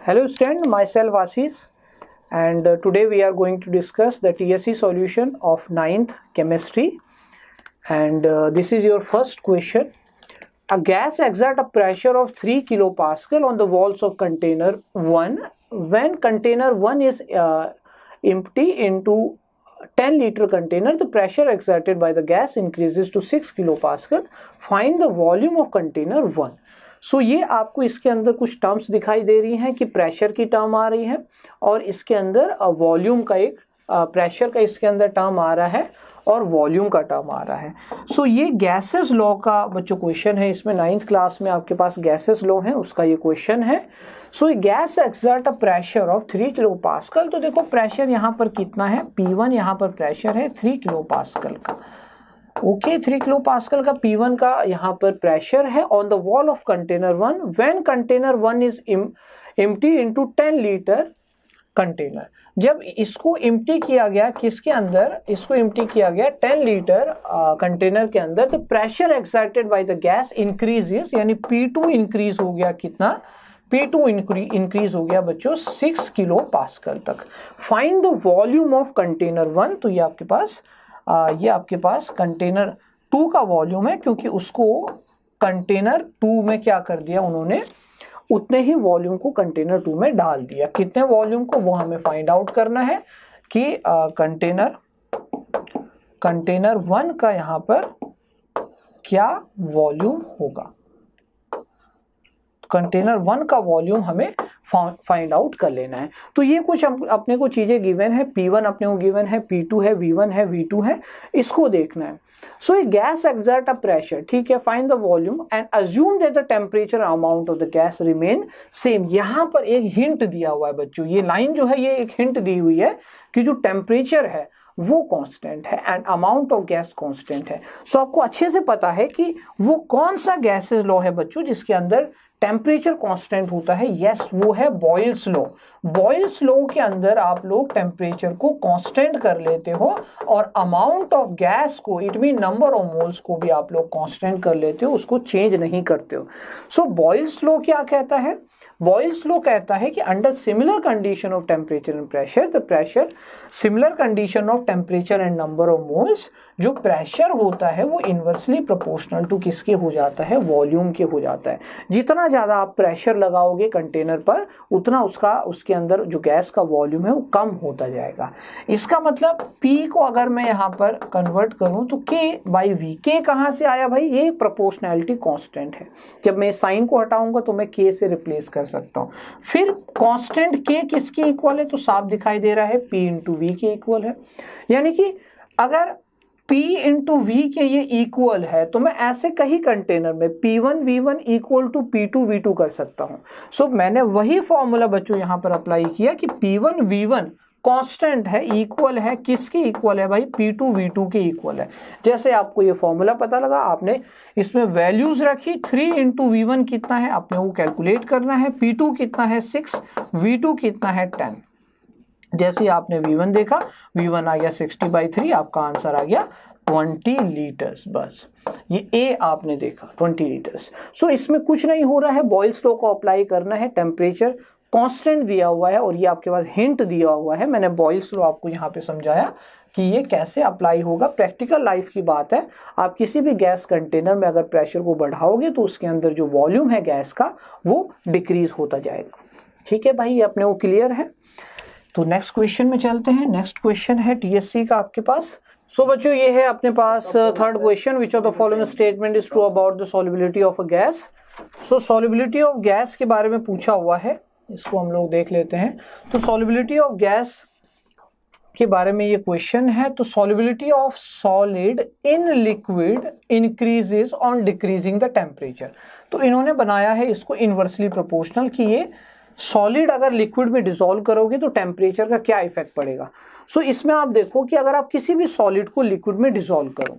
Hello student, myself Ashish and today we are going to discuss the TSC solution of 9th chemistry and this is your first question. A gas exerts a pressure of 3 kilopascal on the walls of container 1. When container 1 is empty into 10 liter container, the pressure exerted by the gas increases to 6 kilopascal. Find the volume of container 1. सो ये आपको इसके अंदर कुछ terms दिखाई दे रही हैं कि pressure की टर्म आ रही है और इसके अंदर वॉल्यूम का एक प्रेशर का इसके अंदर टर्म आ रहा है और वॉल्यूम का टर्म आ रहा है। सो ये गैसेस लॉ का बच्चों क्वेश्चन है, इसमें 9th क्लास में आपके पास गैसेस लॉ है उसका ये क्वेश्चन है। सो gas exert a pressure of 3 kilopascal. तो देखो प्रेशर यहाँ पर कितना है, P1 यहाँ पर प्रेशर है 3 किलोपास्कल का। ओके 3 किलोपास्कल का P1 का यहाँ पर प्रेशर है on the wall of container 1 when container 1 is empty into 10 litre container. जब इसको एम्प्टी किया गया किसके अंदर, इसको एम्प्टी किया गया 10 लीटर कंटेनर के अंदर, तो pressure exerted by the gas increases, यानी P2 इंक्रीज हो गया कितना, P2 इंक्रीज हो गया बच्चों 6 किलो पास्कल तक। Find the volume of container 1। तो ये आपके पास कंटेनर 2 का वॉल्यूम है क्योंकि उसको कंटेनर 2 में क्या कर दिया उन्होंने, उतने ही वॉल्यूम को कंटेनर 2 में डाल दिया। कितने वॉल्यूम को वो हमें फाइंड आउट करना है कि कंटेनर 1 का यहाँ पर क्या वॉल्यूम होगा। कंटेनर 1 का वॉल्यूम हमें फाइंड आउट कर लेना है। तो ये कुछ अपने को चीजें गिवन है, P1 अपने को गिवन है, P2 है, V1 है, V2 है, इसको देखना है। सो ये गैस एक्सर्ट अ प्रेशर, ठीक है, find the volume and assume that the temperature amount of the gas remain same. यहाँ पर एक हिंट दिया हुआ है बच्चों, ये लाइन जो है ये एक हिंट दी हुई है कि जो टेम्परेचर है वो कांस्टेंट है and amount of gas constant है। सो आपको अच्छे से पता है कि वो कौन सा गैसेस लॉ है बच्चों जिसके अंदर टेम्परेचर कांस्टेंट होता है। यस, वो है बॉयल्स लॉ। बॉयल्स लॉ के अंदर आप लोग टेम्परेचर को कांस्टेंट कर लेते हो और अमाउंट ऑफ गैस को, it mean number of moles को भी आप लोग कांस्टेंट कर लेते हो, उसको चेंज नहीं करते हो। सो बॉयल्स लॉ क्या कहता है, बॉयल्स लॉ कहता है कि under similar condition of temperature and pressure, the pressure similar condition of temperature and number of moles, जो प्रेशर होता है वो इनवर्सली प्रोपोर्शनल टू किसके हो जाता है, वॉल्यूम के हो जाता है। जितना ज्यादा आप प्रेशर लगाओगे कंटेनर पर उतना उसके अंदर जो गैस का वॉल्यूम है वो कम होता जाएगा। इसका मतलब P को अगर मैं यहाँ पर कन्वर्ट करूं तो K बाई V। K कहाँ से आया भाई, ये प्रोपोर्शनैलिटी कांस्टेंट है। जब मैं साइन को हटाऊंगा तो मैं K से रिप्लेस कर सकता हूं। फिर कांस्टेंट K किसके इक्वल है, तो साफ दिखाई दे रहा है P इंटू V के इक्वल है। यानी कि अगर P इंटू V के ये इक्वल है तो मैं ऐसे कहीं कंटेनर में P1 V1 equal to P2 V2 कर सकता हूं। सो मैंने वही फॉर्मूला बच्चों यहां पर अप्लाई किया कि P1 V1 कांस्टेंट है, इक्वल है, किसके इक्वल है भाई, P2 V2 के इक्वल है। जैसे आपको ये फॉर्मूला पता लगा, आपने इसमें वैल्यूज रखी, 3 इंटू V1 कितना है आपने वो कैलकुलेट करना है, P2 कितना है 6, V2 कितना है 10। जैसे आपने V1 देखा, V1 आ गया 60/3, आपका आंसर आ गया 20 लीटर्स। बस ये A आपने देखा 20 लीटर्स। सो इसमें कुछ नहीं हो रहा है, बॉयल्स लॉ को अप्लाई करना है, टेम्परेचर कांस्टेंट दिया हुआ है और ये आपके पास हिंट दिया हुआ है। मैंने बॉयल्स लॉ आपको यहाँ पे समझाया कि ये कैसे अप्लाई होगा। प्रैक्टिकल लाइफ की बात है, आप किसी भी गैस कंटेनर में अगर प्रेशर को बढ़ाओगे तो उसके अंदर जो वॉल्यूम है गैस का वो डिक्रीज होता जाएगा। ठीक है भाई, ये अपने को क्लियर है। तो नेक्स्ट क्वेश्चन में चलते हैं। नेक्स्ट क्वेश्चन है टीएससी का आपके पास। सो बच्चों ये है अपने पास third question, which of the following statement is true about the solubility of a gas. So solubility of gas के बारे में पूछा हुआ है, इसको हम लोग देख लेते हैं। तो सॉल्युबिलिटी ऑफ गैस के बारे में ये क्वेश्चन है। तो solubility of solid in liquid increases on decreasing the temperature. तो इन्होंने बनाया है इसको इनवर्सली प्रोपोर्शनल कि ये सॉलिड अगर लिक्विड में डिसॉल्व करोगे तो टेम्परेचर का क्या इफेक्ट पड़ेगा। सो इसमें आप देखो कि अगर आप किसी भी सॉलिड को लिक्विड में डिसॉल्व करो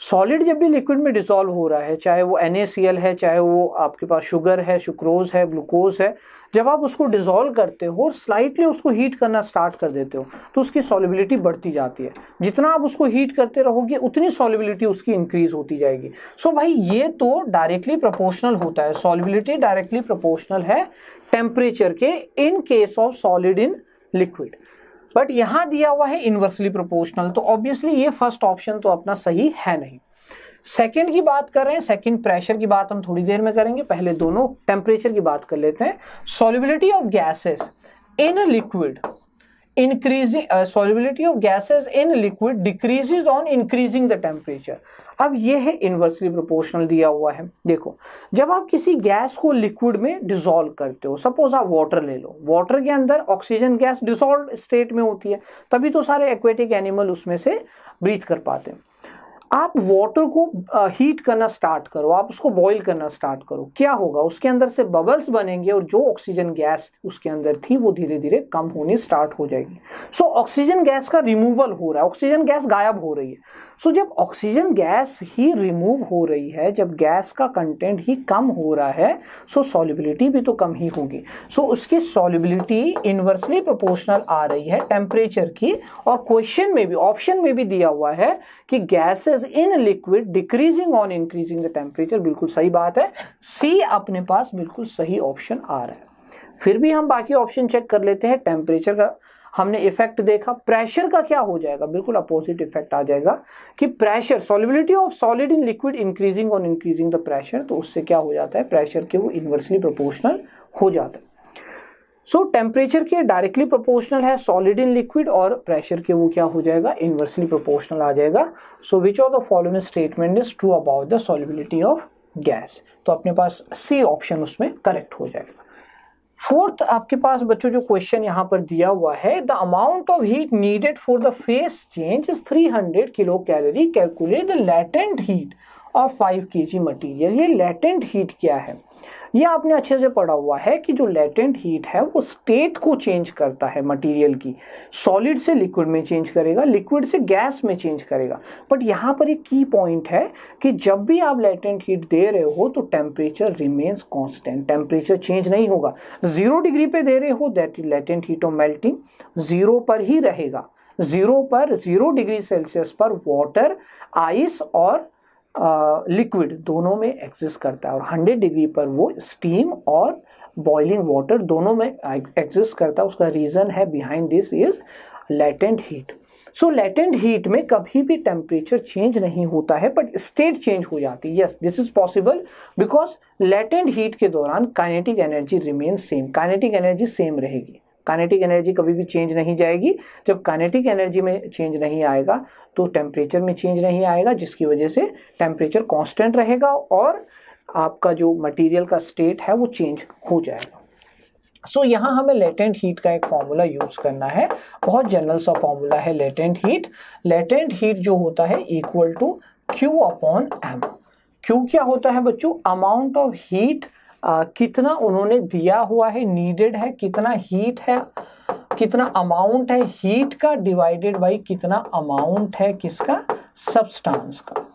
सॉलिड जब भी लिक्विड में डिसॉल्व हो रहा है, चाहे वो NaCl है, चाहे वो आपके पास शुगर है, सुक्रोज है, ग्लूकोज है, जब आप उसको डिसॉल्व करते हो और स्लाइटली उसको हीट करना स्टार्ट कर देते हो तो उसकी सॉल्युबिलिटी बढ़ती जाती है। जितना आप उसको हीट करते रहोगे उतनी सॉल्युबिलिटी उसकी इंक्रीज होती जाएगी। सो भाई ये तो डायरेक्टली प्रोपोर्शनल होता है, सॉल्युबिलिटी डायरेक्टली प्रोपोर्शनल है टेम्परेचर के in case of solid in liquid. But यहां दिया हुआ है इनवर्सली प्रोपोर्शनल, तो ऑब्वियसली ये फर्स्ट ऑप्शन तो अपना सही है नहीं। सेकंड की बात कर रहे हैं, सेकंड प्रेशर की बात हम थोड़ी देर में करेंगे, पहले दोनों टेम्परेचर की बात कर लेते हैं। Solubility of gases in liquid increasing solubility of gases in liquid decreases on increasing the temperature। अब ये है इनवर्सली प्रोपोर्शनल दिया हुआ है। देखो जब आप किसी गैस को लिक्विड में डिसॉल्व करते हो, सपोज आप वाटर ले लो, वाटर के अंदर ऑक्सीजन गैस डिसॉल्व स्टेट में होती है, तभी तो सारे एक्वेटिक एनिमल उसमें से ब्रीथ कर पाते हैं। आप वाटर को हीट करना स्टार्ट करो, आप उसको बॉईल करना स्टार्ट करो, क्या होगा, उसके अंदर से बबल्स बनेंगे और जो ऑक्सीजन गैस उसके अंदर थी वो धीरे धीरे कम होनी स्टार्ट हो जाएगी। सो ऑक्सीजन गैस का रिमूवल हो रहा है, ऑक्सीजन गैस गायब हो रही है। सो जब ऑक्सीजन गैस ही रिमूव हो रही है, जब गैस का कंटेंट ही कम हो रहा है, सो सॉल्युबिलिटी भी तो कम ही होगी। सो उसकी सॉल्युबिलिटी इनवर्सली प्रोपोर्शनल आ रही है टेम्परेचर की। और क्वेश्चन में भी, ऑप्शन में भी दिया हुआ है कि gases in liquid decreasing on increasing the temperature. बिल्कुल सही बात है, सी अपने पास बिल्कुल सही ऑप्शन आ रहा है। फिर भी हम बाकी ऑप्शन चेक कर लेते हैं। टेम्परेचर का हमने इफेक्ट देखा, प्रेशर का क्या हो जाएगा, बिल्कुल अपोजिट इफेक्ट आ जाएगा कि pressure, solubility of solid in liquid increasing on increasing the pressure, तो उससे क्या हो जाता है, प्रेशर के वो इनवर्सली प्रोपोर्शनल हो जाता है। सो टेम्परेचर के डायरेक्टली प्रोपोर्शनल है सॉलिड इन लिक्विड, और प्रेशर के वो क्या हो जाएगा, इनवर्सली प्रोपोर्शनल आ जाएगा। So which of the following statement is true about the solubility of gas, तो अपने पास सी ऑप्शन उसमें करेक्ट हो जाएगा। फोर्थ आपके पास बच्चों जो क्वेश्चन यहाँ पर दिया हुआ है, the amount of heat needed for the face change is 300 kilo calorie, calculate the latent heat of 5 kg material. ये लेटेंट हीट क्या है, ये आपने अच्छे से पढ़ा हुआ है कि जो लेटेंट हीट है वो स्टेट को चेंज करता है मटेरियल की, सॉलिड से लिक्विड में चेंज करेगा, लिक्विड से गैस में चेंज करेगा। बट यहाँ पर एक की पॉइंट है कि जब भी आप लेटेंट हीट दे रहे हो तो temperature remains constant, temperature change नहीं होगा। 0 डिग्री पे दे रहे हो, that is latent heat of melting 0 पर ही रहेगा। 0 पर, 0 डिग्री सेल्सियस पर वाटर, आइस और लिक्विड दोनों में एग्जिस्ट करता है, और 100 डिग्री पर वो स्टीम और बॉइलिंग वाटर दोनों में एग्जिस्ट करता है। उसका रीजन है behind this is latent heat. So latent heat में कभी भी टेम्परेचर चेंज नहीं होता है, बट स्टेट चेंज हो जाती है। Yes, this is possible because latent heat के दौरान kinetic energy remain same, kinetic energy same रहेगी, काइनेटिक एनर्जी कभी भी चेंज नहीं जाएगी। जब काइनेटिक एनर्जी में चेंज नहीं आएगा तो टेम्परेचर में चेंज नहीं आएगा, जिसकी वजह से टेम्परेचर कांस्टेंट रहेगा और आपका जो मटेरियल का स्टेट है वो चेंज हो जाएगा। सो यहाँ हमें लेटेंट हीट का एक फॉर्मूला यूज करना है, बहुत जनरल सा फॉर्मूला है लेटेंट हीट। लेटेंट हीट जो होता है equal to Q upon M। Q क्या होता है बच्चों, अमाउंट ऑफ हीट, कितना उन्होंने दिया हुआ है, नीडेड है, कितना हीट है, कितना अमाउंट है हीट का, डिवाइडेड बाई कितना अमाउंट है किसका, सब्सटेंस का।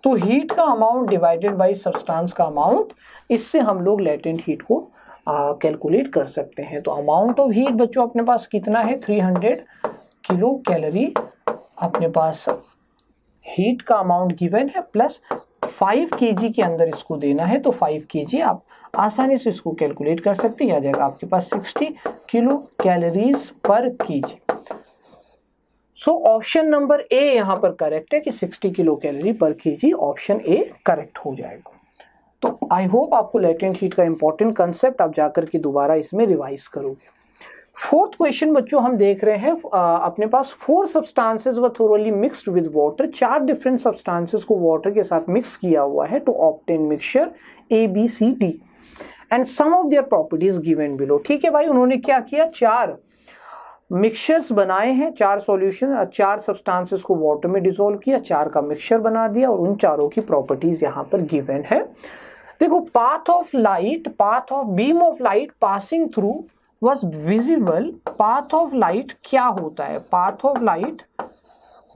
तो हीट का अमाउंट डिवाइडेड बाई सब्सटेंस का अमाउंट, इससे हम लोग लेटेंट हीट को कैलकुलेट कर सकते हैं। तो अमाउंट ऑफ हीट बच्चों अपने पास कितना है, 300 किलो कैलोरी अपने पास हीट का अमाउंट गिवन है, प्लस 5 kg के अंदर इसको देना है, तो 5 kg आप आसानी से इसको कैलकुलेट कर सकते हैं। आ जाएगा आपके पास 60 किलो कैलोरीज पर kg। So option number A यहाँ पर करेक्ट है कि 60 किलो कैलोरी पर kg, ऑप्शन ए करेक्ट हो जाएगा। तो आई होप आपको लेटेंट हीट का इंपॉर्टेंट कंसेप्ट आप जाकर के दोबारा इसमें रिवाइज करोगे। फोर्थ क्वेश्चन बच्चों हम देख रहे हैं, अपने पास 4 substances were thoroughly mixed with water, 4 different substances को वाटर के साथ मिक्स किया हुआ है to obtain mixture ABCD and some of their properties given below. ठीक है भाई, उन्होंने क्या किया, 4 मिक्सचर्स बनाए हैं, 4 सॉल्यूशन, 4 सब्सटेंसेस को वाटर में डिसॉल्व किया, 4 का मिक्सचर बना दिया और उन चारों की प्रॉपर्टीज यहाँ पर गिवन है। देखो, path of light, path of beam of light passing through was visible। Path of light क्या होता है, पाथ ऑफ लाइट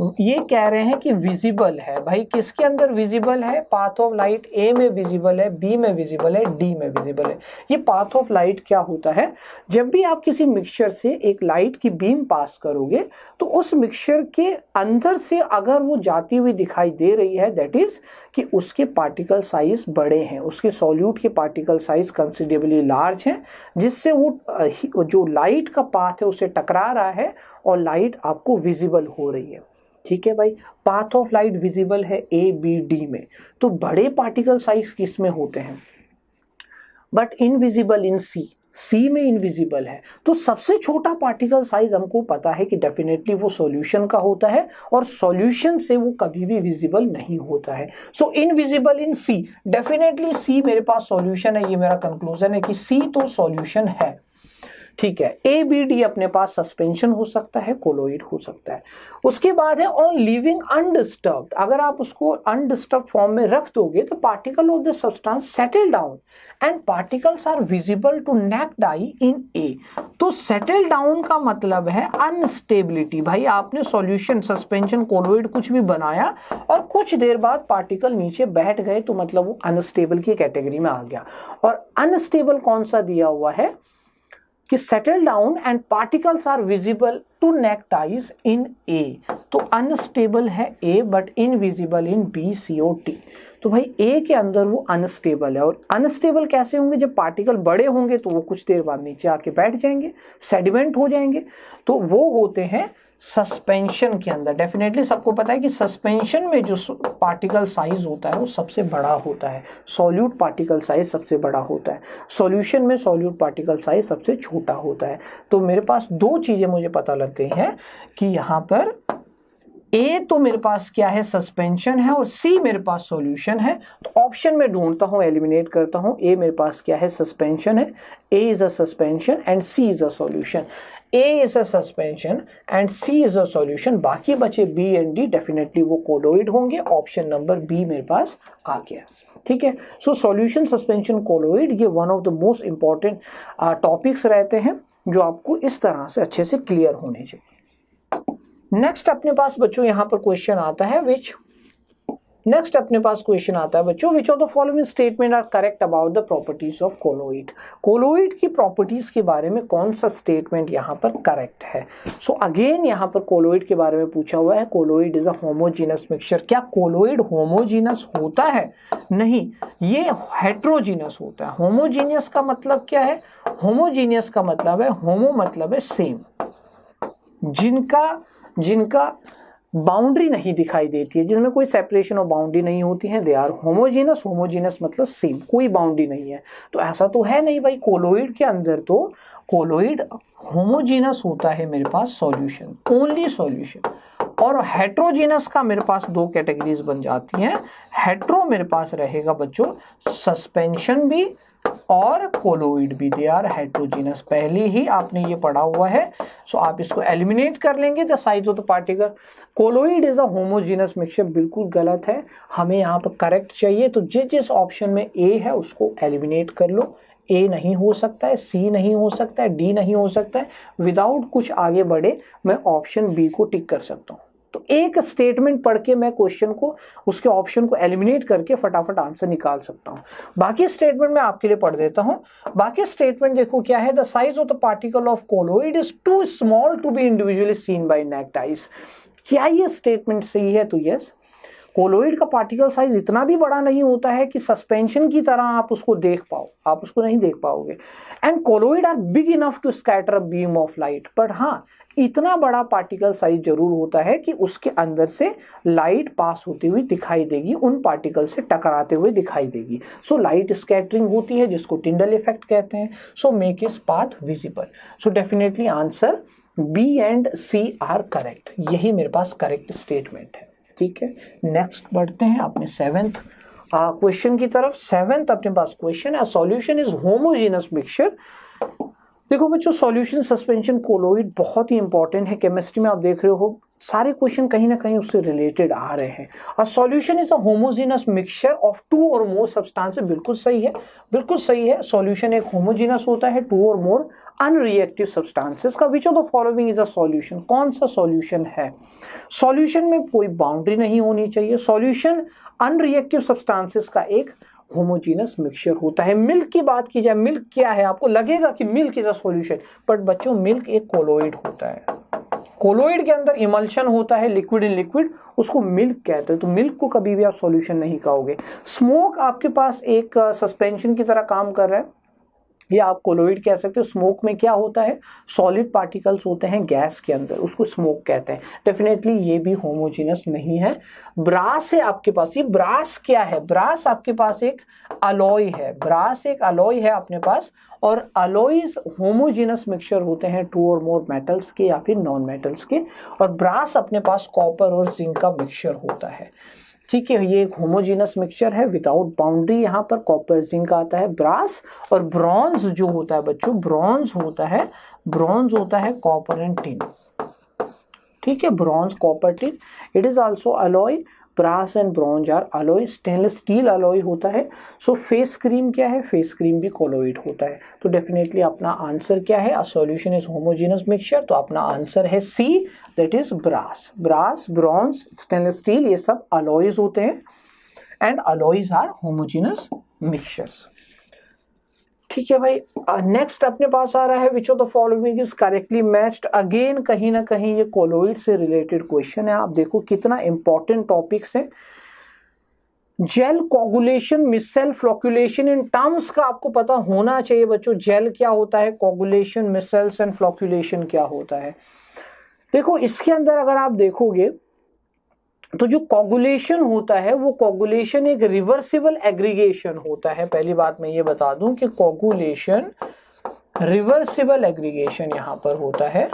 ये कह रहे हैं कि विजिबल है। भाई किसके अंदर विजिबल है? पाथ ऑफ लाइट ए में विजिबल है, बी में विजिबल है, डी में विजिबल है। ये पाथ ऑफ लाइट क्या होता है? जब भी आप किसी मिक्सचर से एक लाइट की बीम पास करोगे तो उस मिक्सचर के अंदर से अगर वो जाती हुई दिखाई दे रही है, दैट इज कि उसके पार्टिकल साइज बड़े हैं, उसके सॉल्यूट के पार्टिकल साइज कंसिडरेबली लार्ज हैं, जिससे वो जो लाइट का पाथ है उससे टकरा रहा है और लाइट आपको विजिबल हो रही है। ठीक है भाई, पाथ ऑफ लाइट विजिबल है ए बी डी में, तो बड़े पार्टिकल साइज किस में होते हैं? बट इनविजिबल इन सी, सी में इनविजिबल है। तो सबसे छोटा पार्टिकल साइज हमको पता है कि डेफिनेटली वो सॉल्यूशन का होता है और सॉल्यूशन से वो कभी भी विजिबल नहीं होता है। सो इनविजिबल इन सी, डेफिनेटली सी मेरे पास सॉल्यूशन है। ये मेरा कंक्लूजन है कि सी तो सॉल्यूशन है। ठीक है, ए बी डी अपने पास सस्पेंशन हो सकता है, कोलोइड हो सकता है। उसके बाद है ऑन लिविंग अनडिस्टर्ब्ड। अगर आप उसको अनडिस्टर्ब फॉर्म में रख दोगे तो particle of the substance settle down and particles are visible to naked eye in A. तो सेटल डाउन का मतलब है अनस्टेबिलिटी। भाई आपने सॉल्यूशन, सस्पेंशन, कोलोइड कुछ भी बनाया और कुछ देर बाद पार्टिकल नीचे बैठ गए तो मतलब वो अनस्टेबल की कैटेगरी में आ गया। और अनस्टेबल कौन सा दिया हुआ है कि settle down and particles are visible to naked eyes in A. तो अनस्टेबल है A but invisible in B C O T. तो भाई ए के अंदर वो अनस्टेबल है। और अनस्टेबल कैसे होंगे? जब पार्टिकल बड़े होंगे तो वो कुछ देर बाद नीचे आके बैठ जाएंगे, सेडिमेंट हो जाएंगे, तो वो होते हैं सस्पेंशन के अंदर। डेफिनेटली सबको पता है कि सस्पेंशन में जो पार्टिकल साइज होता है वो सबसे बड़ा होता है, सॉल्यूट पार्टिकल साइज सबसे बड़ा होता है, सॉल्यूशन में सॉल्यूट पार्टिकल साइज सबसे छोटा होता है। तो मेरे पास दो चीजें मुझे पता लग गई हैं कि यहाँ पर ए तो मेरे पास क्या है? सस्पेंशन है, और सी मेरे पास सॉल्यूशन है। तो ऑप्शन में ढूंढता हूँ, एलिमिनेट करता हूँ। ए मेरे पास क्या है? सस्पेंशन है, A is a suspension and C is a solution. A is a suspension and C is a solution। बाकी बचे B and D, डेफिनेटली वो कोलोइड होंगे। ऑप्शन नंबर B मेरे पास आ गया। ठीक है, सो सॉल्यूशन, सस्पेंशन, कोलोइड, ये one of the most important topics रहते हैं जो आपको इस तरह से अच्छे से क्लियर होने चाहिए। नेक्स्ट अपने पास बच्चों यहाँ पर क्वेश्चन आता है नेक्स्ट अपने पास क्वेश्चन आता है बच्चों, which of the following statement are correct about the properties of colloid. Colloid की प्रॉपर्टीज के बारे में कौन सा स्टेटमेंट यहाँ पर करेक्ट है? सो अगेन यहाँ पर कोलोइड के बारे में पूछा हुआ है। Colloid is a homogeneous mixture. क्या कोलोइड होमोजीनस होता है? नहीं, ये हेट्रोजीनस होता है। होमोजीनियस का मतलब क्या है? होमोजीनियस का मतलब है, होमो मतलब है सेम, जिनका बाउंड्री नहीं दिखाई देती है, जिसमें कोई सेपरेशन और बाउंड्री नहीं होती है, दे आर होमोजीनस। होमोजीनस मतलब सेम, कोई बाउंड्री नहीं है। तो ऐसा तो है नहीं भाई, कोलोइड के अंदर तो कोलोइड होमोजीनस होता है मेरे पास सॉल्यूशन, ओनली सॉल्यूशन। और हेट्रोजीनस का मेरे पास दो कैटेगरीज बन जाती हैं। हेट्रो मेरे पास रहेगा बच्चों सस्पेंशन भी और कोलोइड भी, दे आर हेट्रोजीनस। पहले ही आपने ये पढ़ा हुआ है, सो आप इसको एलिमिनेट कर लेंगे the size of the particle. Colloid is a homogeneous mixture, बिल्कुल गलत है। हमें यहाँ पर करेक्ट चाहिए, तो जिस ऑप्शन में ए है उसको एलिमिनेट कर लो। ए नहीं हो सकता है, सी नहीं हो सकता है, डी नहीं हो सकता है। विदाउट कुछ आगे बढ़े मैं ऑप्शन बी को टिक कर सकता हूँ। तो एक स्टेटमेंट पढ़ के मैं क्वेश्चन को, उसके ऑप्शन को एलिमिनेट करके फटाफट आंसर निकाल सकता हूं। बाकी स्टेटमेंट मैं आपके लिए पढ़ देता हूं। बाकी स्टेटमेंट देखो क्या है, the size of the particle of colloid is too small to be individually seen by naked eyes. क्या ये स्टेटमेंट सही है? तो यस, कोलोइड का पार्टिकल साइज इतना भी बड़ा नहीं होता है कि सस्पेंशन की तरह आप उसको देख पाओ, आप उसको नहीं देख पाओगे। And colloid are big enough to scatter a beam of light, but हाँ इतना बड़ा पार्टिकल साइज जरूर होता है कि उसके अंदर से लाइट पास होती हुई दिखाई देगी, उन पार्टिकल से टकराते हुए दिखाई देगी। सो लाइट स्कैटरिंग होती है जिसको टिंडल इफेक्ट कहते हैं। So make its path visible. So definitely answer B and C are correct. यही मेरे पास करेक्ट स्टेटमेंट है। ठीक है, नेक्स्ट बढ़ते हैं अपने सेवेंथ क्वेश्चन की तरफ। सेवेंथ अपने पास क्वेश्चन है, सॉल्यूशन इज होमोजीनस मिक्सचर। देखो बच्चों, सॉल्यूशन, सस्पेंशन, कोलोइड बहुत ही इंपॉर्टेंट है। केमिस्ट्री में आप देख रहे हो सारे क्वेश्चन कहीं ना कहीं उससे रिलेटेड आ रहे हैं। A solution is a homogeneous mixture of two or more substances, बिल्कुल सही है, बिल्कुल सही है। सॉल्यूशन एक होमोजेनस होता है to or more unreactive substances का। विच of the following is a solution, कौन सा सॉल्यूशन है? सॉल्यूशन में कोई बाउंड्री नहीं होनी चाहिए। सॉल्यूशन अनरिएक्टिव सब्सटेंसेस का एक होमोजेनस मिक्सचर होता है। मिल्क की बात की जाए, मिल्क क्या है? आपको लगेगा कि milk is a solution, but बच्चों मिल्क एक कोलोइड होता है। कोलोइड के अंदर इमल्शन होता है, लिक्विड इन लिक्विड, उसको मिल्क कहते हैं। तो मिल्क को कभी भी आप सॉल्यूशन नहीं कहोगे। स्मोक आपके पास एक सस्पेंशन की तरह काम कर रहा है, या आप कोलोइड कह सकते हो। स्मोक में क्या होता है? सॉलिड पार्टिकल्स होते हैं गैस के अंदर, उसको स्मोक कहते हैं। डेफिनेटली ये भी होमोजेनस नहीं है। ब्रास है आपके पास, ये ब्रास क्या है? ब्रास आपके पास एक अलॉय है, ब्रास एक अलॉय है अपने पास, और अलॉयज होमोजेनस मिक्सचर होते हैं टू और मोर मेटल्स के या फिर नॉन मेटल्स के, और ब्रास अपने पास कॉपर और जिंक का मिक्सचर होता है। ठीक है, ये एक होमोजेनस मिक्सचर है विदाउट बाउंड्री। यहाँ पर कॉपर जिंक आता है, ब्रास, और ब्रॉन्ज जो होता है बच्चों, ब्रॉन्ज होता है कॉपर एंड टिन। ठीक है, bronze copper tin, it is also alloy. Brass and bronze are alloy. Stainless steel alloy होता है। सो फेस क्रीम क्या है? फेस क्रीम भी कोलोइड होता है। तो डेफिनेटली अपना आंसर क्या है? A solution is homogeneous mixture. तो अपना आंसर है C, that is brass. Brass, bronze, stainless steel, ये सब अलॉयज होते हैं, and alloys are homogeneous mixtures. ठीक है भाई, नेक्स्ट अपने पास आ रहा है which of the following is correctly matched. Again कहीं ना कहीं ये कोलोइड से रिलेटेड क्वेश्चन है। आप देखो कितना इंपॉर्टेंट टॉपिक्स है। जेल, कोगुलेशन, मिसेल, फ्लोक्यूलेशन, इन टर्म्स का आपको पता होना चाहिए बच्चों। जेल क्या होता है, कोगुलेशन, मिसेल्स एंड फ्लोक्यूलेशन क्या होता है। देखो इसके अंदर अगर आप देखोगे तो जो कोगुलेशन होता है, वो कोगुलेशन एक रिवर्सिबल एग्रीगेशन होता है। पहली बात मैं ये बता दूं कि कोगुलेशन रिवर्सिबल एग्रीगेशन यहां पर होता है।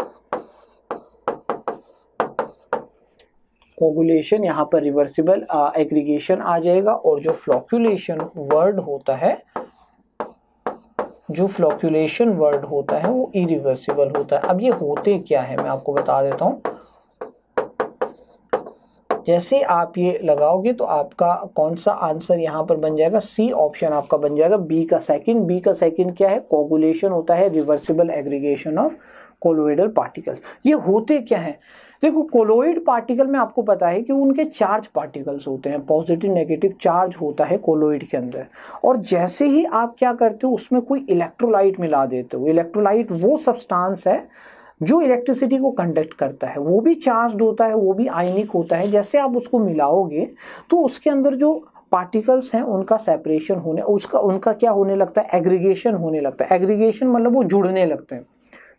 कोगुलेशन यहां पर रिवर्सिबल एग्रीगेशन आ जाएगा, और जो फ्लोक्यूलेशन वर्ड होता है, वो इरिवर्सिबल होता है। अब ये होते क्या है मैं आपको बता देता हूं। जैसे आप ये लगाओगे तो आपका कौन सा आंसर यहाँ पर बन जाएगा? सी ऑप्शन आपका बन जाएगा, बी का सेकंड। बी का सेकंड क्या है? कोगुलेशन होता है reversible aggregation of colloidal particles. ये होते क्या है? देखो कोलोइड पार्टिकल में आपको पता है कि उनके चार्ज पार्टिकल्स होते हैं, पॉजिटिव नेगेटिव चार्ज होता है कोलोइड के अंदर, और जैसे ही आप क्या करते हो उसमें कोई इलेक्ट्रोलाइट मिला देते हो। इलेक्ट्रोलाइट वो सब्सटेंस है जो इलेक्ट्रिसिटी को कंडक्ट करता है, वो भी चार्ज्ड होता है, वो भी आयनिक होता है। जैसे आप उसको मिलाओगे तो उसके अंदर जो पार्टिकल्स हैं उनका सेपरेशन होने, उनका क्या होने लगता है? एग्रीगेशन होने लगता है। एग्रीगेशन मतलब वो जुड़ने लगते हैं।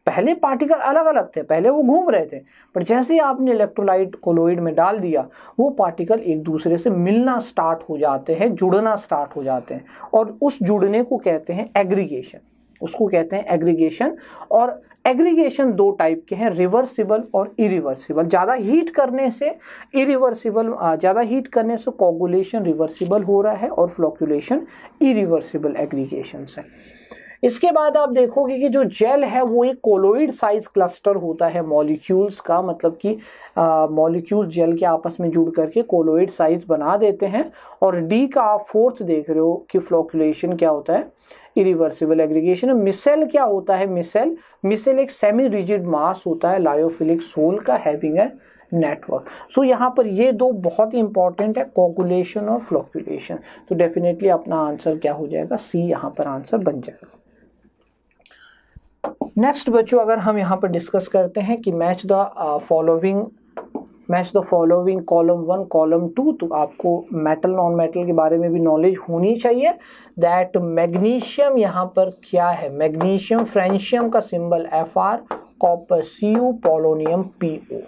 पहले पार्टिकल अलग अलग थे, पहले वो घूम रहे थे, पर जैसे ही आपने इलेक्ट्रोलाइट कोलोइड में डाल दिया, वो पार्टिकल एक दूसरे से मिलना स्टार्ट हो जाते हैं, जुड़ना स्टार्ट हो जाते हैं, और उस जुड़ने को कहते हैं एग्रीगेशन। उसको कहते हैं एग्रीगेशन। और एग्रीगेशन दो टाइप के हैं, रिवर्सिबल और इरिवर्सिबल। ज्यादा हीट करने से कोगुलेशन रिवर्सिबल हो रहा है, और फ्लोक्यूलेशन इरिवर्सिबल एग्रीगेशन है। इसके बाद आप देखोगे कि जो जेल है वो एक कोलोइड साइज क्लस्टर होता है मॉलिक्यूल्स का, मतलब कि मॉलिक्यूल जेल के आपस में जुड़ करके कोलोइड साइज बना देते हैं। और डी का आप फोर्थ देख रहे हो कि फ्लोक्यूलेशन क्या होता है? Irreversible aggregation. मिसेल क्या होता है? मिसेल एक सेमी रिजिड मास होता है लायोफिलिक सोल का, हैविंग ए नेटवर्क। सो यहाँ पर ये दो बहुत ही इंपॉर्टेंट है, कोगुलेशन और फ्लोक्यूलेशन। तो डेफिनेटली अपना आंसर क्या हो जाएगा? सी यहाँ पर आंसर बन जाएगा। नेक्स्ट बच्चों, अगर हम यहाँ पर डिस्कस करते हैं कि match the following column 1 column 2, तो आपको मेटल नॉन मेटल के बारे में भी नॉलेज होनी चाहिए। दैट मैग्नीशियम यहाँ पर क्या है? मैग्नीशियम, फ्रेंशियम का symbol Fr, copper Cu, polonium Po।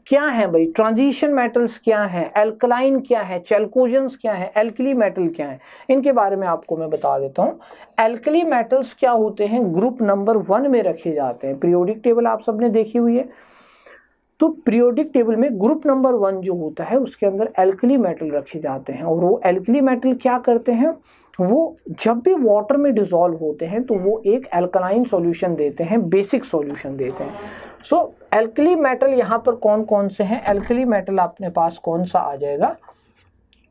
क्या है भाई? ट्रांजिशन मेटल्स क्या है? एल्कलाइन क्या है? चैल्कोजेंस क्या है? एल्कली मेटल क्या है? इनके बारे में आपको मैं बता देता हूँ। एल्कली मेटल्स क्या होते हैं? ग्रुप नंबर 1 में रखे जाते हैं। पीरियोडिक टेबल आप सबने देखी हुई है। तो पीरियोडिक टेबल में ग्रुप नंबर 1 जो होता है उसके अंदर एल्कली मेटल रखे जाते हैं, और वो एल्कली मेटल क्या करते हैं, वो जब भी वाटर में डिसॉल्व होते हैं तो वो एक एल्कलाइन सॉल्यूशन देते हैं, बेसिक सॉल्यूशन देते हैं। सो एल्कली मेटल यहाँ पर कौन कौन से हैं? एल्कली मेटल अपने पास कौन सा आ जाएगा?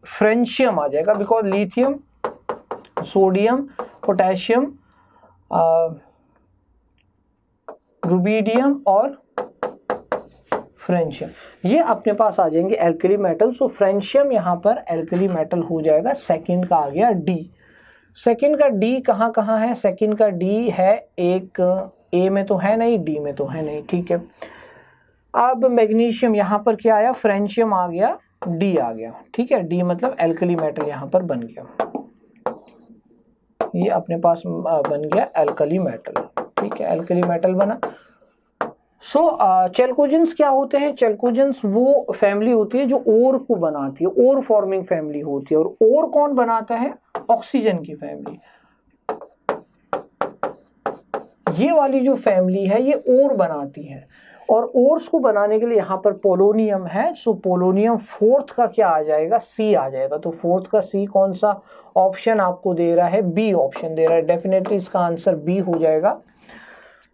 फ्रेंशियम आ जाएगा, because lithium, sodium, potassium, rubidium और फ्रेंशियम, ये अपने पास आ जाएंगे एल्कली मेटल। सो फ्रेंशियम यहाँ पर एल्कली मेटल हो जाएगा। सेकंड का आ गया डी। सेकंड का डी कहाँ कहाँ है? सेकंड का डी है, एक ए में तो है नहीं, डी में तो है नहीं, ठीक है। अब मैग्नीशियम यहाँ पर क्या आया? फ्रेंशियम आ गया, डी आ गया, ठीक है। डी मतलब एल्कली मेटल यहाँ पर बन गया, ये अपने पास बन गया एल्कली मेटल, ठीक है, एल्कली मेटल बना। सो चेल्कोजेंस क्या होते हैं? चेल्कोजेंस वो फैमिली होती है जो ओर को बनाती है, ओर फॉर्मिंग फैमिली होती है। और ओर कौन बनाता है? ऑक्सीजन की फैमिली। ये वाली जो फैमिली है ये ओर बनाती है, और ओर्स को बनाने के लिए यहाँ पर पोलोनियम है। सो पोलोनियम फोर्थ का क्या आ जाएगा? सी आ जाएगा। तो फोर्थ का सी कौन सा ऑप्शन आपको दे रहा है? बी ऑप्शन दे रहा है। डेफिनेटली इसका आंसर बी हो जाएगा।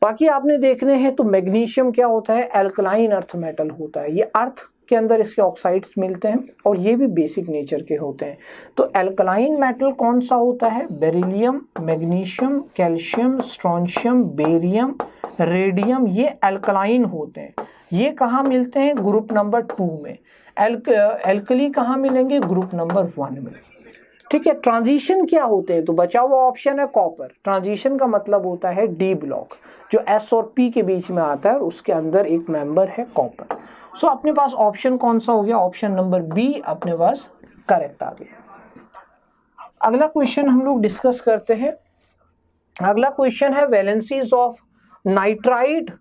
बाकी आपने देखने हैं तो मैग्नीशियम क्या होता है? एल्कलाइन अर्थ मेटल होता है। ये अर्थ के अंदर इसके ऑक्साइड्स मिलते हैं और ये भी बेसिक नेचर के होते हैं। तो एल्कलाइन मेटल कौन सा होता है? Beryllium, magnesium, calcium, strontium, barium, radium, ये एल्कलाइन होते हैं। ये कहाँ मिलते हैं? ग्रुप नंबर 2 में। एल्कली कहाँ मिलेंगे? ग्रुप नंबर 1 में, ठीक है। ट्रांजिशन क्या होते हैं? तो बचा हुआ ऑप्शन है कॉपर। ट्रांजिशन का मतलब होता है डी ब्लॉक, जो एस और पी के बीच में आता है और उसके अंदर एक मेंबर है कॉपर। सो अपने पास ऑप्शन कौन सा हो गया? ऑप्शन नंबर बी अपने पास करेक्ट आ गया। अगला क्वेश्चन हम लोग डिस्कस करते हैं। अगला क्वेश्चन है valencies of nitride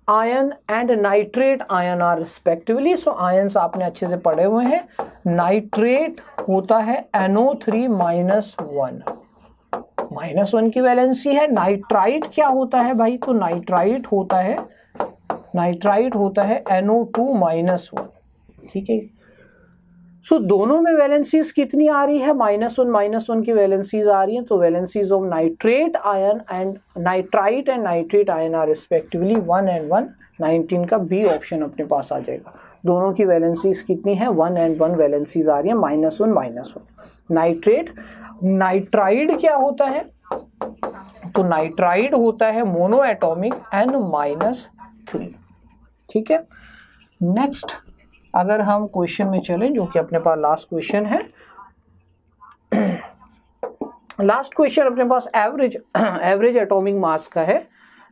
ion and nitrate ion are respectively. So ions आपने अच्छे से पढ़े हुए हैं। नाइट्रेट होता है NO3 -1, -1 की वैलेंसी है। नाइट्राइट क्या होता है भाई? तो नाइट्राइट होता है NO2 -1, ठीक है। सो दोनों में वैलेंसीज कितनी आ रही है? -1 की वैलेंसीज आ रही है। तो valencies of nitrate ion and nitrite and nitrate ion are respectively 1 and 1। 19 का बी ऑप्शन अपने पास आ जाएगा। दोनों की वैलेंसीज कितनी है? 1 and 1 वैलेंसीज आ रही है, -1 नाइट्रेट। नाइट्राइड क्या होता है? तो नाइट्राइड होता है मोनो एटॉमिक N-3, ठीक है। नेक्स्ट अगर हम क्वेश्चन में चलें, जो कि अपने पास लास्ट क्वेश्चन है। लास्ट क्वेश्चन अपने पास एवरेज एटॉमिक मास का है,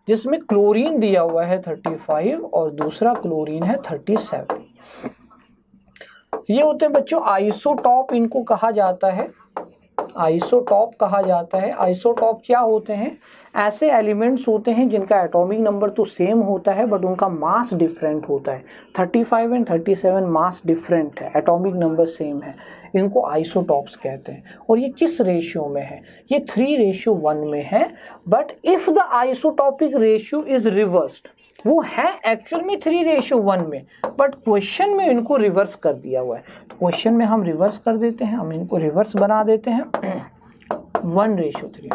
जिसमें क्लोरीन दिया हुआ है 35 और दूसरा क्लोरीन है 37। ये होते हैं बच्चों आइसोटॉप, इनको कहा जाता है, आइसोटॉप कहा जाता है। आइसोटॉप क्या होते हैं? ऐसे एलिमेंट्स होते हैं जिनका एटॉमिक नंबर तो सेम होता है बट उनका मास डिफरेंट होता है। 35 एंड 37 मास डिफरेंट है, एटॉमिक नंबर सेम है, इनको आइसोटॉप्स कहते हैं। और ये किस रेशियो में है? ये 3:1 में है। But if the isotopic ratio is reversed, वो है एक्चुअल में 3:1 में, बट क्वेश्चन में इनको रिवर्स कर दिया हुआ है। तो क्वेश्चन में हम रिवर्स कर देते हैं, हम इनको रिवर्स बना देते हैं 1:3।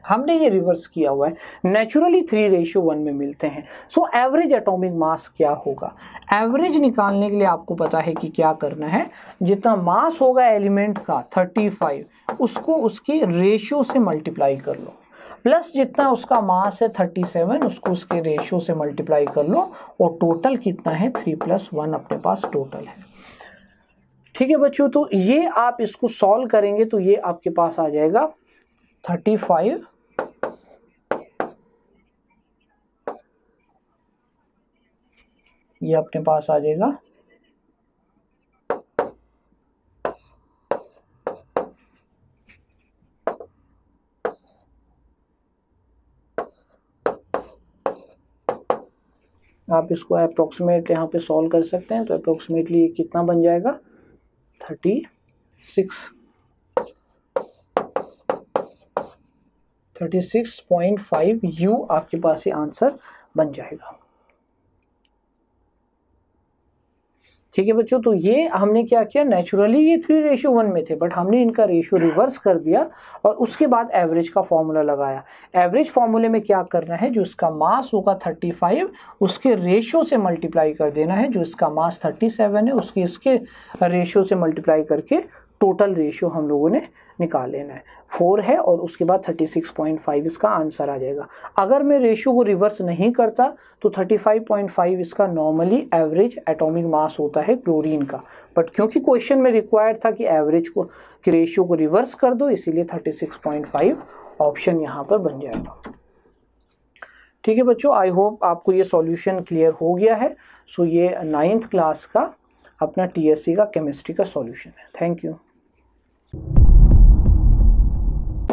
हमने ये रिवर्स किया हुआ है, नेचुरली 3:1 में मिलते हैं। सो एवरेज एटॉमिक मास क्या होगा? एवरेज निकालने के लिए आपको पता है कि क्या करना है, जितना मास होगा एलिमेंट का 35, उसको उसके रेशियो से मल्टीप्लाई कर लो, प्लस जितना उसका मास है 37, उसको उसके रेशियो से मल्टीप्लाई कर लो, और टोटल कितना है? 3 + 1 अपने पास टोटल है, ठीक है बच्चों। तो ये आप इसको सॉल्व करेंगे तो ये आपके पास आ जाएगा 35 ये अपने पास आ जाएगा आप इसको अप्रोक्सीमेट यहाँ पे सॉल्व कर सकते हैं। तो अप्रोक्सीमेटली ये कितना बन जाएगा? 36.5 U आपके पास ये आंसर बन जाएगा। ठीक है बच्चों, तो ये हमने क्या किया, नेचुरली ये 3:1 में थे, बट हमने इनका रेशियो रिवर्स कर दिया और उसके बाद एवरेज का फॉर्मूला लगाया। एवरेज फॉर्मूले में क्या करना है, जो इसका मास होगा 35 उसके रेशियो से मल्टीप्लाई कर देना है, जो इसका मास 37 है उसके इसके रेशियो से मल्टीप्लाई करके टोटल रेशियो हम लोगों ने निकाल लेना है। 4 है और उसके बाद 36.5 इसका आंसर आ जाएगा। अगर मैं रेशियो को रिवर्स नहीं करता तो 35.5 इसका नॉर्मली एवरेज एटॉमिक मास होता है क्लोरीन का, बट क्योंकि क्वेश्चन में रिक्वायर्ड था कि एवरेज को कि रेशियो को रिवर्स कर दो, इसीलिए 36.5 ऑप्शन यहाँ पर बन जाएगा। ठीक है बच्चों, आई होप आपको ये सॉल्यूशन क्लियर हो गया है। सो ये 9th क्लास का अपना TSC का केमिस्ट्री का सॉल्यूशन है। Thank you.